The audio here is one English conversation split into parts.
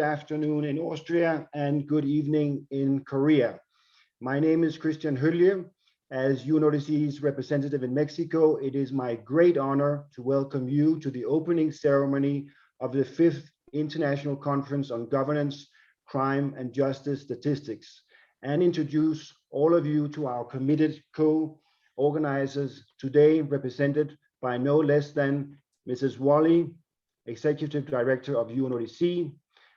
afternoon in Austria and good evening in Korea. My name is Christian Hölje. As UNODC's representative in Mexico, it is my great honor to welcome you to the opening ceremony of the 5th International Conference on Governance, Crime and Justice Statistics, and introduce all of you to our committed co-organizers today, represented by no less than Mrs. Wally, Executive Director of UNODC,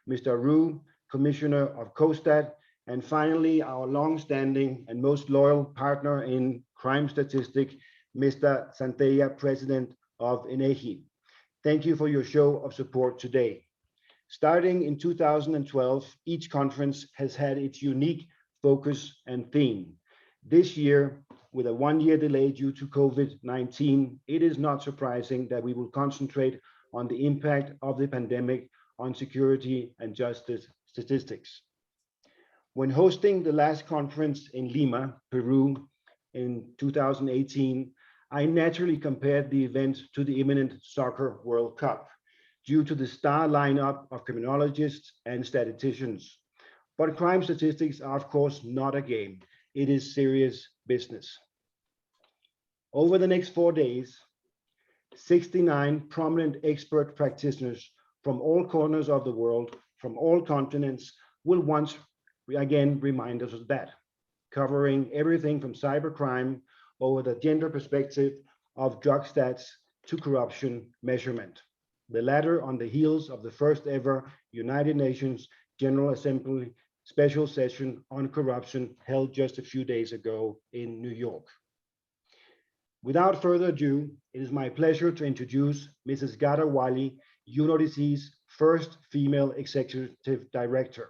Mr. Ru, Commissioner of COSTAT, and finally, our long-standing and most loyal partner in crime statistics, Mr. Santella, President of INEGI. Thank you for your show of support today. Starting in 2012, each conference has had its unique focus and theme. This year, with a one-year delay due to COVID-19, it is not surprising that we will concentrate on the impact of the pandemic on security and justice statistics. When hosting the last conference in Lima, Peru, in 2018, I naturally compared the event to the imminent Soccer World Cup due to the star lineup of criminologists and statisticians. But crime statistics are, of course, not a game. It is serious business. Over the next 4 days, 69 prominent expert practitioners from all corners of the world, from all continents, will once again remind us of that, covering everything from cybercrime over the gender perspective of drug stats to corruption measurement. The latter on the heels of the first ever United Nations General Assembly special session on corruption held just a few days ago in New York. Without further ado, it is my pleasure to introduce Mrs. Ghada Wali, UNODC's first female executive director.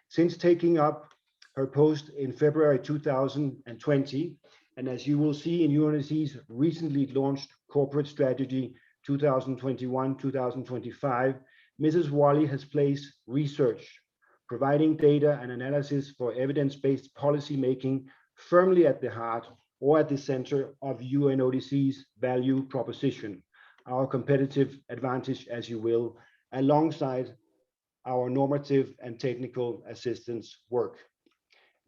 Since taking up her post in February 2020, and as you will see in UNODC's recently launched corporate strategy 2021-2025, Mrs. Wali has placed research, providing data and analysis for evidence-based policy making firmly at the heart or at the center of UNODC's value proposition, our competitive advantage, as you will, alongside our normative and technical assistance work.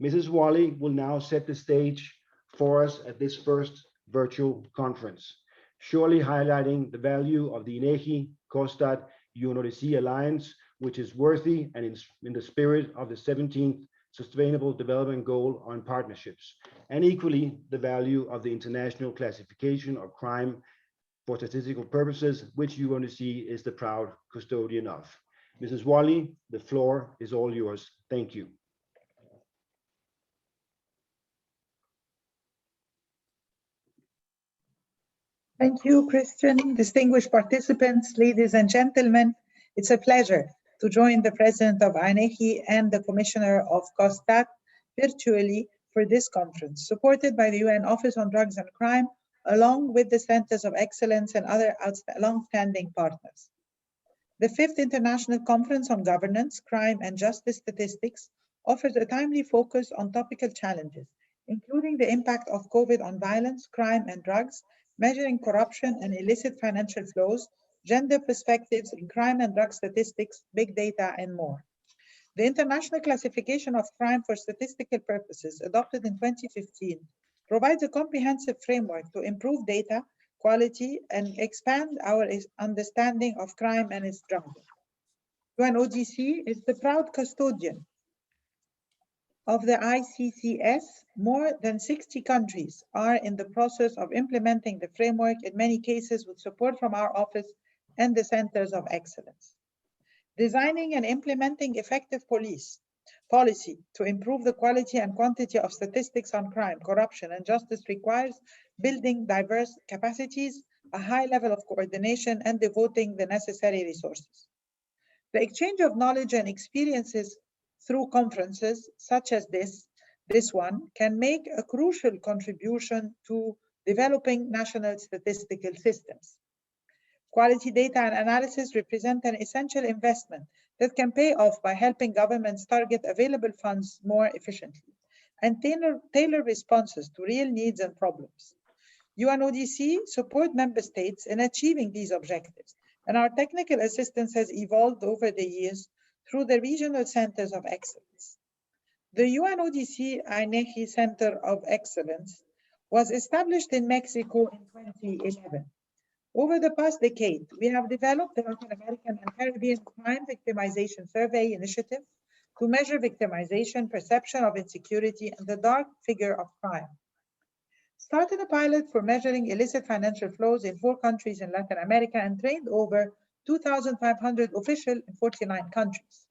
Mrs. Wali will now set the stage for us at this first virtual conference, surely highlighting the value of the INEGI COSTAT UNODC alliance, which is worthy and in the spirit of the 17th Sustainable Development Goal on partnerships, and equally the value of the international classification of crime for statistical purposes, which UNODC is the proud custodian of. Mrs. Wali, the floor is all yours. Thank you. Thank you, Christian. Distinguished participants, ladies and gentlemen, it's a pleasure to join the President of INEGI and the Commissioner of COSTAT virtually for this conference, supported by the UN Office on Drugs and Crime, along with the Centers of Excellence and other long-standing partners. The 5th International Conference on Governance, Crime and Justice Statistics offers a timely focus on topical challenges, including the impact of COVID on violence, crime and drugs, measuring corruption and illicit financial flows, gender perspectives in crime and drug statistics, big data, and more. The International Classification of Crime for Statistical Purposes, adopted in 2015, provides a comprehensive framework to improve data quality and expand our understanding of crime and its drivers. UNODC is the proud custodian of the ICCS. More than 60 countries are in the process of implementing the framework, in many cases with support from our office and the Centers of Excellence. Designing and implementing effective policy to improve the quality and quantity of statistics on crime, corruption, and justice requires building diverse capacities, a high level of coordination, and devoting the necessary resources. The exchange of knowledge and experiences through conferences such as this one can make a crucial contribution to developing national statistical systems. Quality data and analysis represent an essential investment that can pay off by helping governments target available funds more efficiently and tailor responses to real needs and problems. UNODC support member states in achieving these objectives, and our technical assistance has evolved over the years through the regional centers of excellence. The UNODC INEGI Center of Excellence was established in Mexico in 2011. Over the past decade, we have developed the Latin American and Caribbean Crime Victimization Survey Initiative to measure victimization, perception of insecurity, and the dark figure of crime. Started a pilot for measuring illicit financial flows in 4 countries in Latin America and trained over 2,500 officials in 49 countries.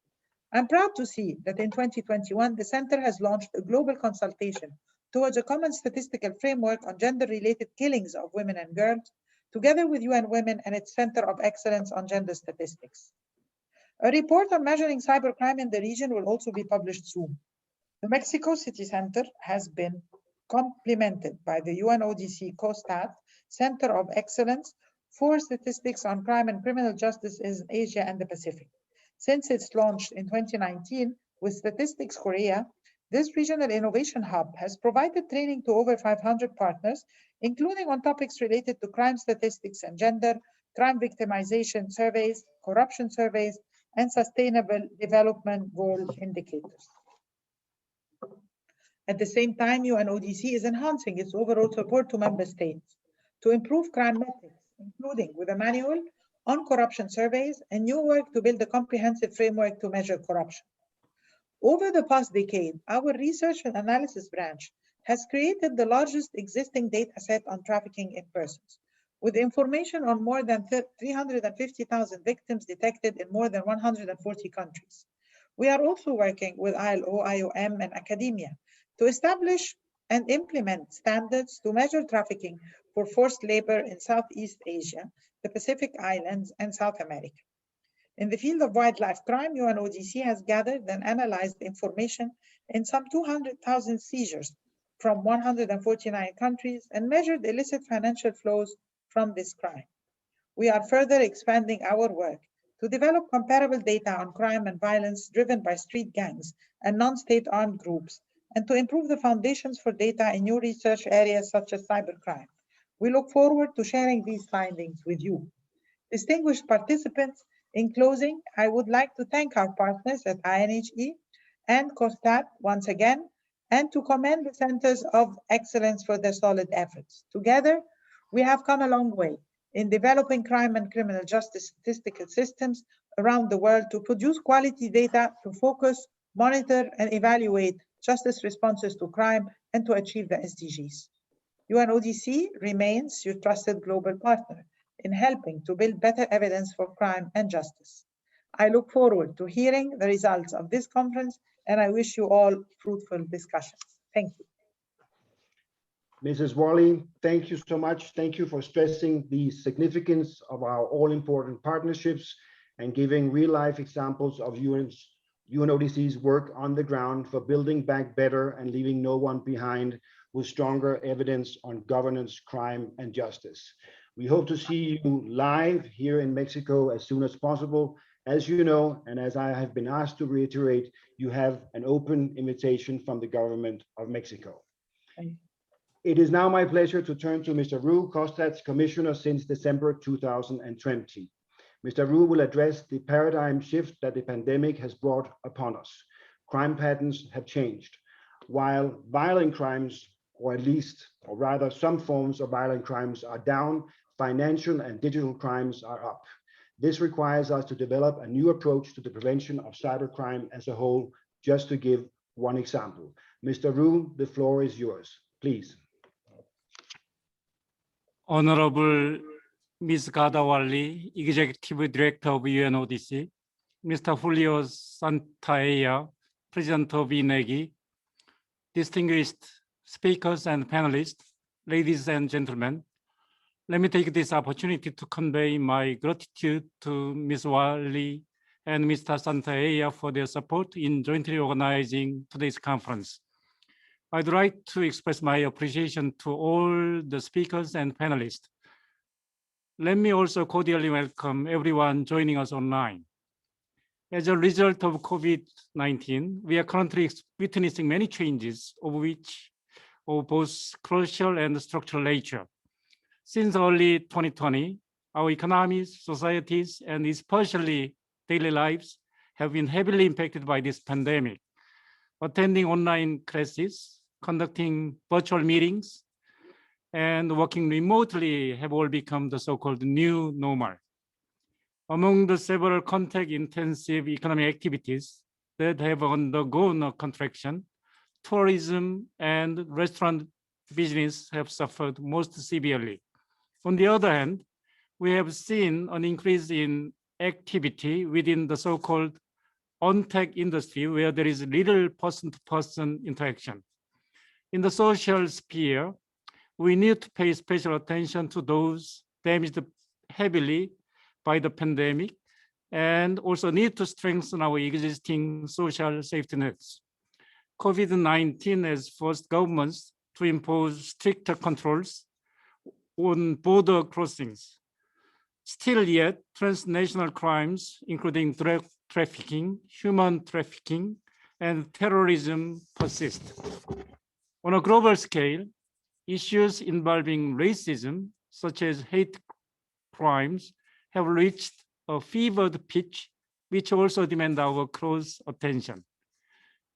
I'm proud to see that in 2021, the Center has launched a global consultation towards a common statistical framework on gender-related killings of women and girls, together with UN Women and its Center of Excellence on Gender Statistics. A report on measuring cybercrime in the region will also be published soon. The Mexico City Center has been complemented by the UNODC COSTAT Center of Excellence for Statistics on Crime and Criminal Justice in Asia and the Pacific. Since its launch in 2019 with Statistics Korea, this regional innovation hub has provided training to over 500 partners, including on topics related to crime statistics and gender, crime victimization surveys, corruption surveys, and sustainable development goal indicators. At the same time, UNODC is enhancing its overall support to member states to improve crime metrics, including with a manual on corruption surveys and new work to build a comprehensive framework to measure corruption. Over the past decade, our research and analysis branch has created the largest existing data set on trafficking in persons, with information on more than 350,000 victims detected in more than 140 countries. We are also working with ILO, IOM, and academia to establish and implement standards to measure trafficking for forced labor in Southeast Asia, the Pacific Islands, and South America. In the field of wildlife crime, UNODC has gathered and analyzed information in some 200,000 seizures from 149 countries and measured illicit financial flows from this crime. We are further expanding our work to develop comparable data on crime and violence driven by street gangs and non-state armed groups, and to improve the foundations for data in new research areas such as cybercrime. We look forward to sharing these findings with you. Distinguished participants, in closing, I would like to thank our partners at INHE and COSTAT once again, and to commend the Centers of Excellence for their solid efforts. Together, we have come a long way in developing crime and criminal justice statistical systems around the world to produce quality data to focus, monitor, and evaluate justice responses to crime and to achieve the SDGs. UNODC remains your trusted global partner in helping to build better evidence for crime and justice. I look forward to hearing the results of this conference, and I wish you all fruitful discussions. Thank you. Mrs. Worley, thank you so much. Thank you for stressing the significance of our all-important partnerships and giving real-life examples of UNODC's work on the ground for building back better and leaving no one behind with stronger evidence on governance, crime, and justice. We hope to see you live here in Mexico as soon as possible. As you know, and as I have been asked to reiterate, you have an open invitation from the government of Mexico. It is now my pleasure to turn to Mr. Rui, COSTAT's commissioner since December 2020. Mr. Rui will address the paradigm shift that the pandemic has brought upon us. Crime patterns have changed. While violent crimes, or rather some forms of violent crimes are down, financial and digital crimes are up. This requires us to develop a new approach to the prevention of cybercrime as a whole, just to give one example. Mr. Rui, the floor is yours, please. Honorable Ms. Ghada Worley, Executive Director of UNODC, Mr. Julio Santaella, President of INEGI, distinguished speakers and panelists, ladies and gentlemen, let me take this opportunity to convey my gratitude to Ms. Worley and Mr. Santaella for their support in jointly organizing today's conference. I'd like to express my appreciation to all the speakers and panelists. Let me also cordially welcome everyone joining us online. As a result of COVID-19, we are currently witnessing many changes, of both crucial and structural nature. Since early 2020, our economies, societies, and especially daily lives have been heavily impacted by this pandemic. Attending online classes, conducting virtual meetings, and working remotely have all become the so-called new normal. Among the several contact-intensive economic activities that have undergone a contraction, tourism and restaurant business have suffered most severely. On the other hand, we have seen an increase in activity within the so-called on-tech industry where there is little person-to-person interaction. In the social sphere, we need to pay special attention to those damaged heavily by the pandemic and also need to strengthen our existing social safety nets. COVID-19 has forced governments to impose stricter controls on border crossings. Still yet, transnational crimes, including drug trafficking, human trafficking, and terrorism persist. On a global scale, issues involving racism, such as hate crimes, have reached a fevered pitch, which also demand our close attention.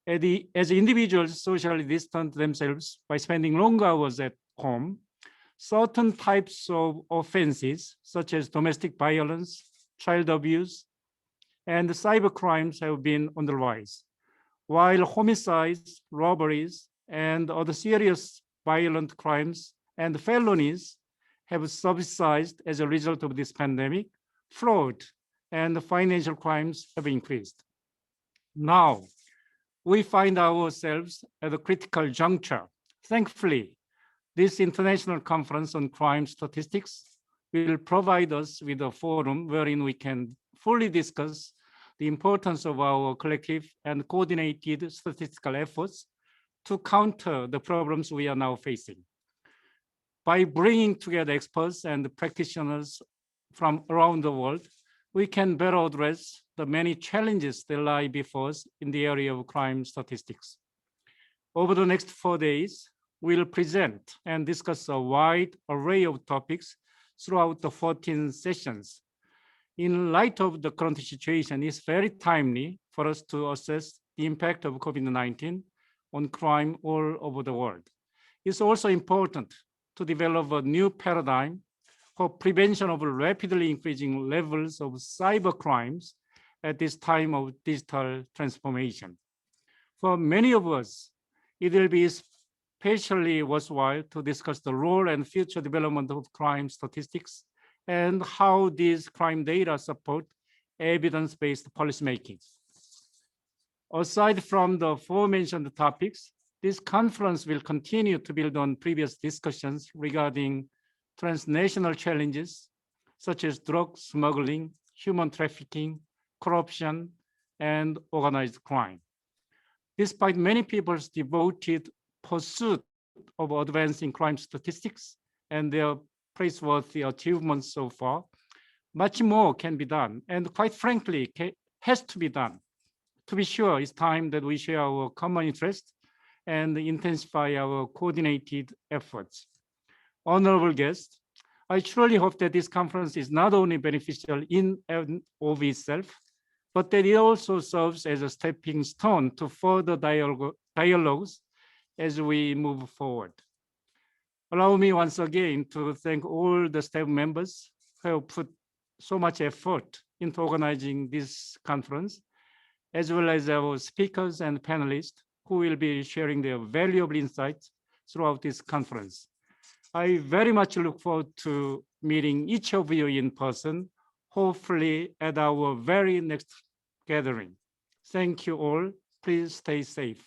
As individuals socially distance themselves by spending long hours at home, certain types of offenses, such as domestic violence, child abuse, and cyber crimes have been on the rise, while homicides, robberies, and other serious violent crimes and felonies have subsided as a result of this pandemic. Fraud and financial crimes have increased. Now, we find ourselves at a critical juncture. Thankfully, this international conference on crime statistics will provide us with a forum wherein we can fully discuss the importance of our collective and coordinated statistical efforts to counter the problems we are now facing. By bringing together experts and practitioners from around the world, we can better address the many challenges that lie before us in the area of crime statistics. Over the next 4 days, we'll present and discuss a wide array of topics throughout the 14 sessions. In light of the current situation, it's very timely for us to assess the impact of COVID-19 on crime all over the world. It's also important to develop a new paradigm for prevention of rapidly increasing levels of cyber crimes at this time of digital transformation. For many of us, it will be especially worthwhile to discuss the role and future development of crime statistics and how these crime data support evidence-based policymaking. Aside from the aforementioned topics, this conference will continue to build on previous discussions regarding transnational challenges such as drug smuggling, human trafficking, corruption, and organized crime. Despite many people's devoted pursuit of advancing crime statistics and their praiseworthy achievements so far, much more can be done, and quite frankly, has to be done. To be sure, it's time that we share our common interest and intensify our coordinated efforts. Honorable guests, I truly hope that this conference is not only beneficial in and of itself, but that it also serves as a stepping stone to further dialogues as we move forward. Allow me once again to thank all the staff members who have put so much effort into organizing this conference, as well as our speakers and panelists who will be sharing their valuable insights throughout this conference. I very much look forward to meeting each of you in person, hopefully at our very next gathering. Thank you all. Please stay safe.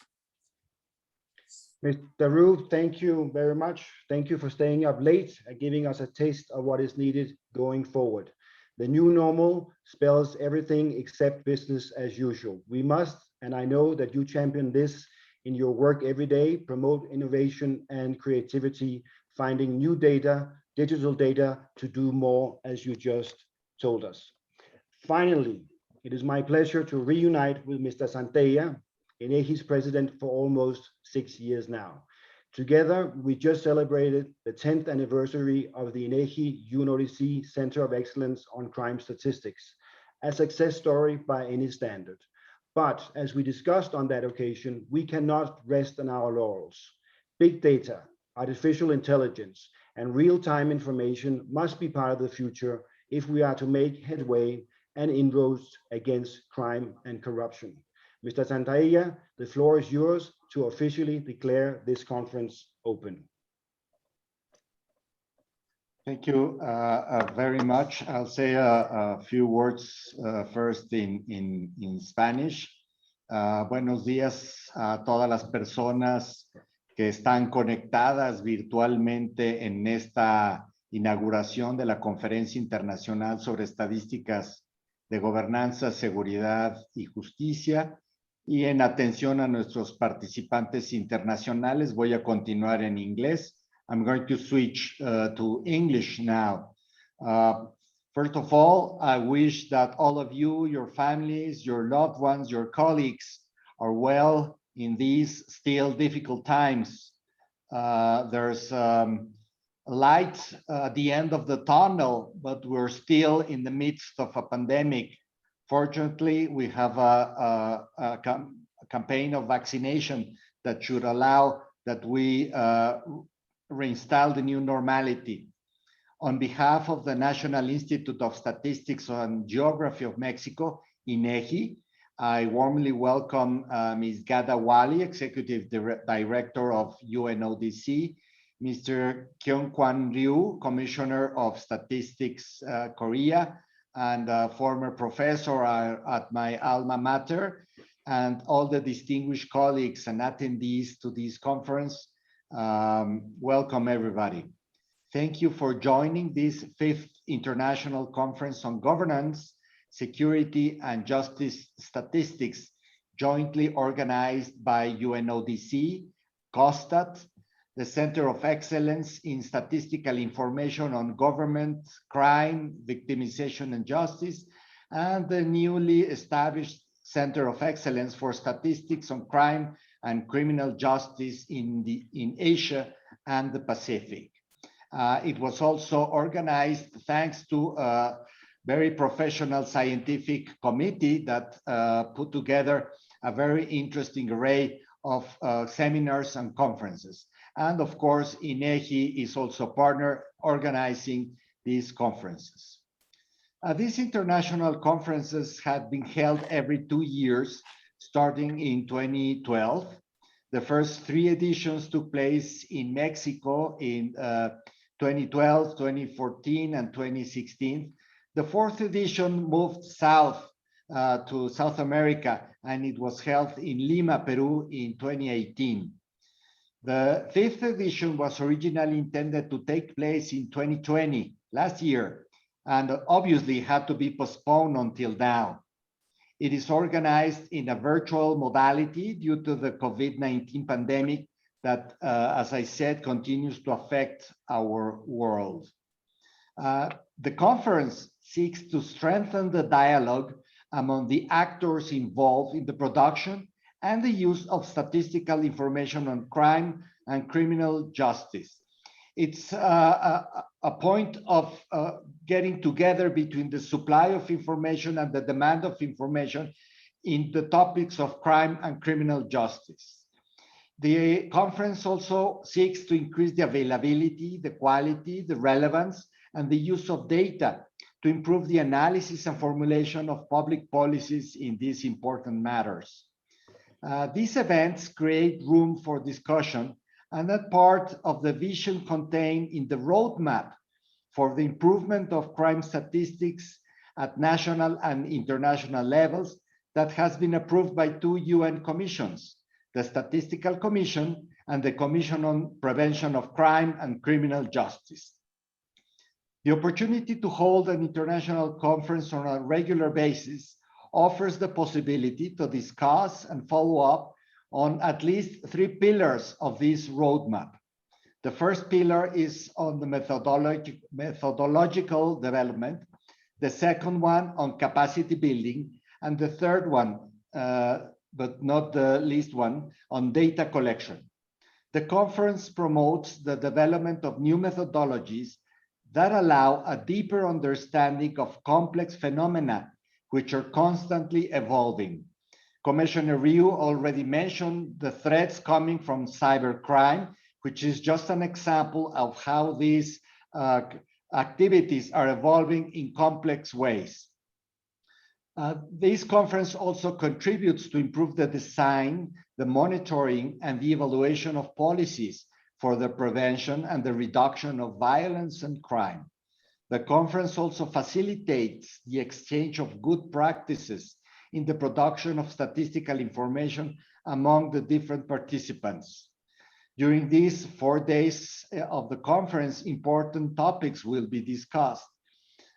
Mr. Ru, thank you very much. Thank you for staying up late and giving us a taste of what is needed going forward. The new normal spells everything except business as usual. We must, and I know that you champion this in your work every day, promote innovation and creativity, finding new data, digital data to do more, as you just told us. Finally, it is my pleasure to reunite with Mr. Santella, INEGI's president for almost 6 years now. Together, we just celebrated the 10th anniversary of the INEGI UNODC Center of Excellence on Crime Statistics, a success story by any standard. But as we discussed on that occasion, we cannot rest on our laurels. Big data, artificial intelligence, and real-time information must be part of the future if we are to make headway and inroads against crime and corruption. Mr. Santaella, the floor is yours to officially declare this conference open. Thank you very much. I'll say a few words first in Spanish. Buenos días a todas las personas que están conectadas virtualmente en esta inauguración de la Conferencia Internacional sobre Estadísticas de Gobernanza, Seguridad y Justicia. Y en atención a nuestros participantes internacionales, voy a continuar en inglés. I'm going to switch to English now. First of all, I wish that all of you, your families, your loved ones, your colleagues are well in these still difficult times. There's light at the end of the tunnel, but we're still in the midst of a pandemic. Fortunately, we have a campaign of vaccination that should allow that we reinstall the new normality. On behalf of the National Institute of Statistics and Geography of Mexico, INEGI, I warmly welcome Ms. Ghada Waly, Executive Director of UNODC, Mr. Kyung-Kwan Ryu, Commissioner of Statistics Korea, and a former professor at my alma mater, and all the distinguished colleagues and attendees to this conference. Welcome, everybody. Thank you for joining this 5th International Conference on Governance, Security, and Justice Statistics, jointly organized by UNODC, COSTAT, the Center of Excellence in Statistical Information on Government, Crime, Victimization, and Justice, and the newly established Center of Excellence for Statistics on Crime and Criminal Justice in Asia and the Pacific. It was also organized thanks to a very professional scientific committee that put together a very interesting array of seminars and conferences. And of course, INEGI is also a partner organizing these conferences. These international conferences had been held every 2 years, starting in 2012. The first 3 editions took place in Mexico in 2012, 2014, and 2016. The 4th edition moved south to South America, and it was held in Lima, Peru in 2018. The 5th edition was originally intended to take place in 2020, last year, and obviously had to be postponed until now. It is organized in a virtual modality due to the COVID-19 pandemic that, as I said, continues to affect our world. The conference seeks to strengthen the dialogue among the actors involved in the production and the use of statistical information on crime and criminal justice. It's a point of getting together between the supply of information and the demand of information in the topics of crime and criminal justice. The conference also seeks to increase the availability, the quality, the relevance, and the use of data to improve the analysis and formulation of public policies in these important matters. These events create room for discussion, and that part of the vision contained in the roadmap for the improvement of crime statistics at national and international levels that has been approved by 2 UN commissions, the Statistical Commission and the Commission on Prevention of Crime and Criminal Justice. The opportunity to hold an international conference on a regular basis offers the possibility to discuss and follow up on at least 3 pillars of this roadmap. The first pillar is on the methodological development, the second one on capacity building, and the third one, but not the least one, on data collection. The conference promotes the development of new methodologies that allow a deeper understanding of complex phenomena which are constantly evolving. Commissioner Ryu already mentioned the threats coming from cybercrime, which is just an example of how these activities are evolving in complex ways. This conference also contributes to improve the design, the monitoring, and the evaluation of policies for the prevention and the reduction of violence and crime. The conference also facilitates the exchange of good practices in the production of statistical information among the different participants. During these 4 days of the conference, important topics will be discussed.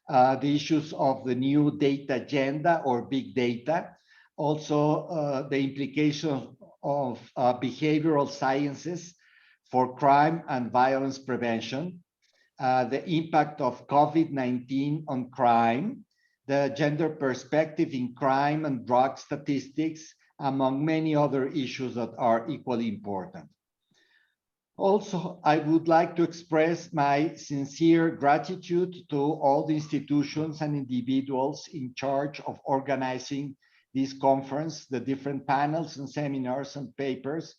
The issues of the new data agenda or big data, also the implications of behavioral sciences for crime and violence prevention, the impact of COVID-19 on crime, the gender perspective in crime and drug statistics, among many other issues that are equally important. Also, I would like to express my sincere gratitude to all the institutions and individuals in charge of organizing this conference, the different panels and seminars and papers.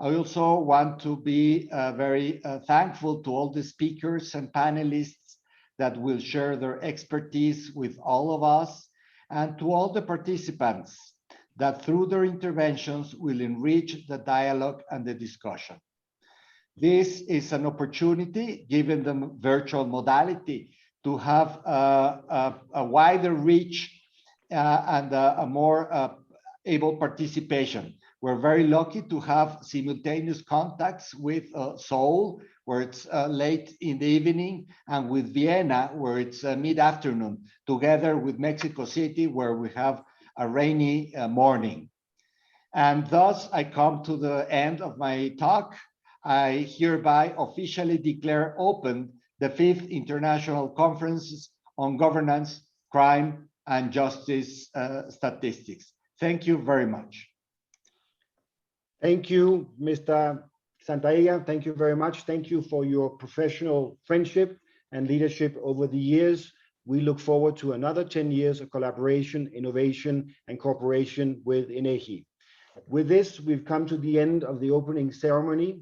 I also want to be very thankful to all the speakers and panelists that will share their expertise with all of us, and to all the participants that through their interventions will enrich the dialogue and the discussion. This is an opportunity, given the virtual modality, to have a wider reach and a more able participation. We're very lucky to have simultaneous contacts with Seoul, where it's late in the evening, and with Vienna, where it's mid-afternoon, together with Mexico City, where we have a rainy morning. And thus, I come to the end of my talk. I hereby officially declare open the 5th International Conference on Governance, Crime, and Justice Statistics. Thank you very much. Thank you, Mr. Santaella. Thank you very much. Thank you for your professional friendship and leadership over the years. We look forward to another 10 years of collaboration, innovation, and cooperation with INEGI. With this, we've come to the end of the opening ceremony.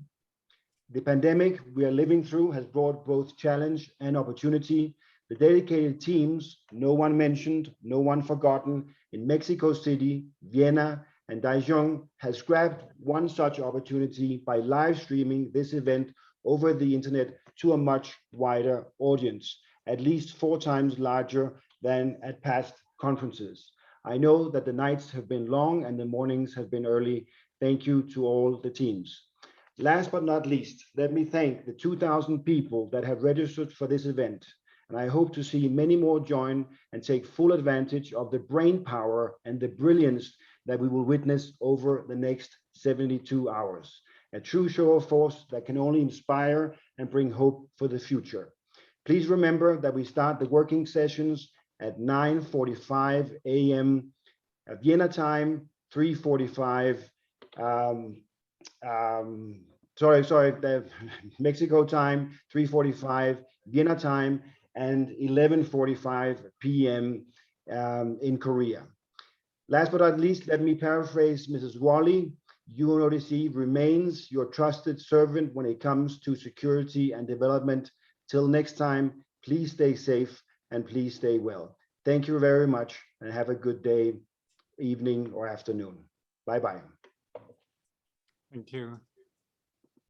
The pandemic we are living through has brought both challenge and opportunity. The dedicated teams, no one mentioned, no one forgotten, in Mexico City, Vienna, and Daejeon has grabbed one such opportunity by live streaming this event over the internet to a much wider audience, at least 4 times larger than at past conferences. I know that the nights have been long and the mornings have been early. Thank you to all the teams. Last but not least, let me thank the 2,000 people that have registered for this event. And I hope to see many more join and take full advantage of the brain power and the brilliance that we will witness over the next 72 hours. A true show of force that can only inspire and bring hope for the future. Please remember that we start the working sessions at 9:45 a.m. Vienna time, 3:45 Mexico time, 3:45 Vienna time, and 11:45 p.m. In Korea. Last but not least, let me paraphrase Mrs. Wally. UNODC remains your trusted servant when it comes to security and development. Till next time, please stay safe and please stay well. Thank you very much and have a good day, evening, or afternoon. Bye-bye. Thank you.